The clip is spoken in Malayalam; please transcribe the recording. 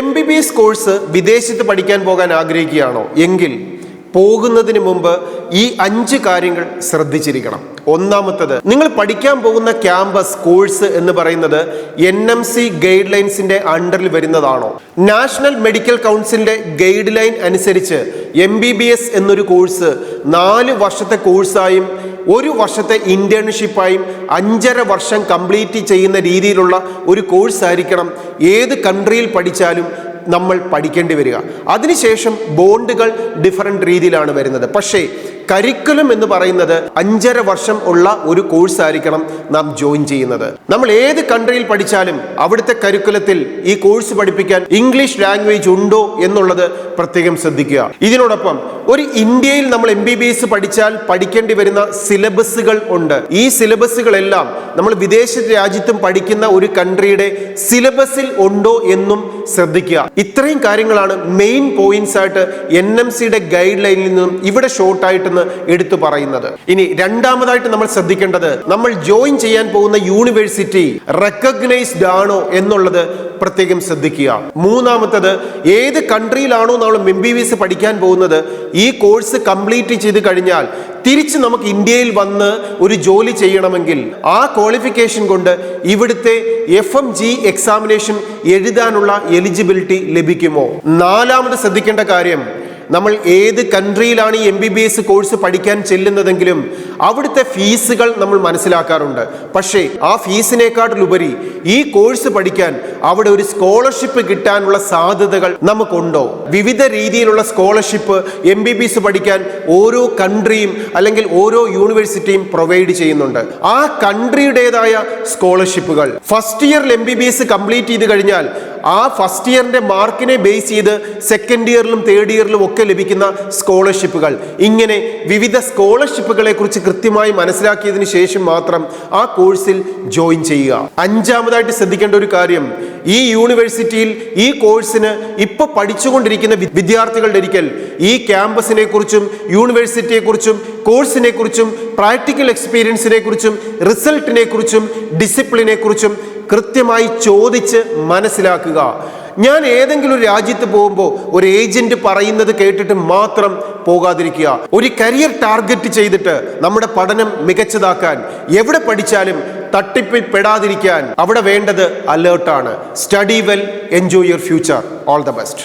MBBS കോഴ്സ് വിദേശത്ത് പഠിക്കാൻ പോകാൻ ആഗ്രഹിക്കുകയാണോ എങ്കിൽ പോകുന്നതിന് മുമ്പ് ഈ 5 കാര്യങ്ങൾ ശ്രദ്ധിച്ചിരിക്കണം. ഒന്നാമത്തത്, നിങ്ങൾ പഠിക്കാൻ പോകുന്ന ക്യാമ്പസ് കോഴ്സ് എന്ന് പറയുന്നത് NMC ഗൈഡ് ലൈൻസിന്റെ അണ്ടറിൽ വരുന്നതാണോ? നാഷണൽ മെഡിക്കൽ കൗൺസിലിന്റെ ഗൈഡ് ലൈൻ അനുസരിച്ച് MBBS എന്നൊരു കോഴ്സ് 4 വർഷത്തെ കോഴ്സായും 1 വർഷത്തെ ഇന്റേൺഷിപ്പായും 5.5 വർഷം കംപ്ലീറ്റ് ചെയ്യുന്ന രീതിയിലുള്ള ഒരു കോഴ്സ് ആയിരിക്കണം ഏത് കൺട്രിയിൽ പഠിച്ചാലും നമ്മൾ പഠിക്കേണ്ടി വരിക. അതിനുശേഷം ബോണ്ടുകൾ ഡിഫറെന്റ് രീതിയിലാണ് വരുന്നത്. പക്ഷേ കരിക്കുലം എന്ന് പറയുന്നത് 5.5 വർഷം ഉള്ള ഒരു കോഴ്സ് ആയിരിക്കണം നാം ജോയിൻ ചെയ്യുന്നത്. നമ്മൾ ഏത് കൺട്രിയിൽ പഠിച്ചാലും അവിടുത്തെ കരിക്കുലത്തിൽ ഈ കോഴ്സ് പഠിപ്പിക്കാൻ ഇംഗ്ലീഷ് ലാംഗ്വേജ് ഉണ്ടോ എന്നുള്ളത് പ്രത്യേകം ശ്രദ്ധിക്കുക. ഇതിനോടൊപ്പം ഒരു ഇന്ത്യയിൽ നമ്മൾ MBBS പഠിച്ചാൽ പഠിക്കേണ്ടി വരുന്ന സിലബസുകൾ ഉണ്ട്. ഈ സിലബസുകളെല്ലാം നമ്മൾ വിദേശ രാജ്യത്തും പഠിക്കുന്ന ഒരു കൺട്രിയുടെ സിലബസിൽ ഉണ്ടോ എന്നും ശ്രദ്ധിക്കുക. ഇത്രയും കാര്യങ്ങളാണ് മെയിൻ പോയിന്റ്സ് ആയിട്ട് NMCയുടെ ഗൈഡ് ലൈനിൽ നിന്നും ഇവിടെ ഷോർട്ടായിട്ട് എടുത്തു പറയുന്നത്. ഇനി രണ്ടാമതായിട്ട് നമ്മൾ ശ്രദ്ധിക്കേണ്ടത്, നമ്മൾ ജോയിൻ ചെയ്യാൻ പോകുന്ന യൂണിവേഴ്സിറ്റി റെക്കഗ്നൈസ്ഡ് ആണോ എന്നുള്ളത് പ്രത്യേകം ശ്രദ്ധിക്കുക. മൂന്നാമത്തത്, ഏത് കൺട്രിയിലാണോ നമ്മൾ MBBS പഠിക്കാൻ പോകുന്നത് ഈ കോഴ്സ് കംപ്ലീറ്റ് ചെയ്ത് കഴിഞ്ഞാൽ തിരിച്ച് നമുക്ക് ഇന്ത്യയിൽ വന്ന് ഒരു ജോലി ചെയ്യണമെങ്കിൽ ആ ക്വാളിഫിക്കേഷൻ കൊണ്ട് ഇവിടുത്തെ FMG എക്സാമിനേഷൻ എഴുതാനുള്ള എലിജിബിലിറ്റി ലഭിക്കുമോ? നാലാമത് ശ്രദ്ധിക്കേണ്ട കാര്യം, നമ്മൾ ഏത് കൺട്രിയിലാണ് ഈ MBBS കോഴ്സ് പഠിക്കാൻ ചെല്ലുന്നതെങ്കിലും അവിടുത്തെ ഫീസുകൾ നമ്മൾ മനസ്സിലാക്കാറുണ്ട്. പക്ഷേ ആ ഫീസിനേക്കാട്ടിലുപരി ഈ കോഴ്സ് പഠിക്കാൻ അവിടെ ഒരു സ്കോളർഷിപ്പ് കിട്ടാനുള്ള സാധ്യതകൾ നമുക്കുണ്ടോ? വിവിധ രീതിയിലുള്ള സ്കോളർഷിപ്പ് MBBS പഠിക്കാൻ ഓരോ കൺട്രിയും അല്ലെങ്കിൽ ഓരോ യൂണിവേഴ്സിറ്റിയും പ്രൊവൈഡ് ചെയ്യുന്നുണ്ട്. ആ കൺട്രിയുടേതായ സ്കോളർഷിപ്പുകൾ ഫസ്റ്റ് ഇയറിൽ MBBS കംപ്ലീറ്റ് ചെയ്ത് കഴിഞ്ഞാൽ ആ ഫസ്റ്റ് ഇയറിന്റെ മാർക്കിനെ ബേസ് ചെയ്ത് സെക്കൻഡ് ഇയറിലും തേർഡ് ഇയറിലും ഒക്കെ ലഭിക്കുന്ന സ്കോളർഷിപ്പുകൾ, ഇങ്ങനെ വിവിധ സ്കോളർഷിപ്പുകളെ കുറിച്ച് കൃത്യമായി മനസ്സിലാക്കിയതിനു ശേഷം മാത്രം ആ കോഴ്സിൽ ജോയിൻ ചെയ്യുക. അഞ്ചാമതായിട്ട് ശ്രദ്ധിക്കേണ്ട ഒരു കാര്യം, ഈ യൂണിവേഴ്സിറ്റിയിൽ ഈ കോഴ്സിന് ഇപ്പൊ പഠിച്ചുകൊണ്ടിരിക്കുന്ന വിദ്യാർത്ഥികളുടെ ഒരിക്കൽ ഈ ക്യാമ്പസിനെ കുറിച്ചും യൂണിവേഴ്സിറ്റിയെ കുറിച്ചും കോഴ്സിനെ കുറിച്ചും പ്രാക്ടിക്കൽ എക്സ്പീരിയൻസിനെ കുറിച്ചും റിസൾട്ടിനെ കുറിച്ചും ഡിസിപ്ലിനെ കുറിച്ചും കൃത്യമായി ചോദിച്ച് മനസ്സിലാക്കുക. ഞാൻ ഏതെങ്കിലും ഒരു രാജ്യത്ത് പോകുമ്പോൾ ഒരു ഏജന്റ് പറയുന്നത് കേട്ടിട്ട് മാത്രം പോകാതിരിക്കുക. ഒരു കരിയർ ടാർഗറ്റ് ചെയ്തിട്ട് നമ്മുടെ പഠനം മികച്ചതാക്കാൻ എവിടെ പഠിച്ചാലും തട്ടിപ്പിൽ പെടാതിരിക്കാൻ അവിടെ വേണ്ടത് അലേർട്ടാണ്. Study well, enjoy your future. All the best.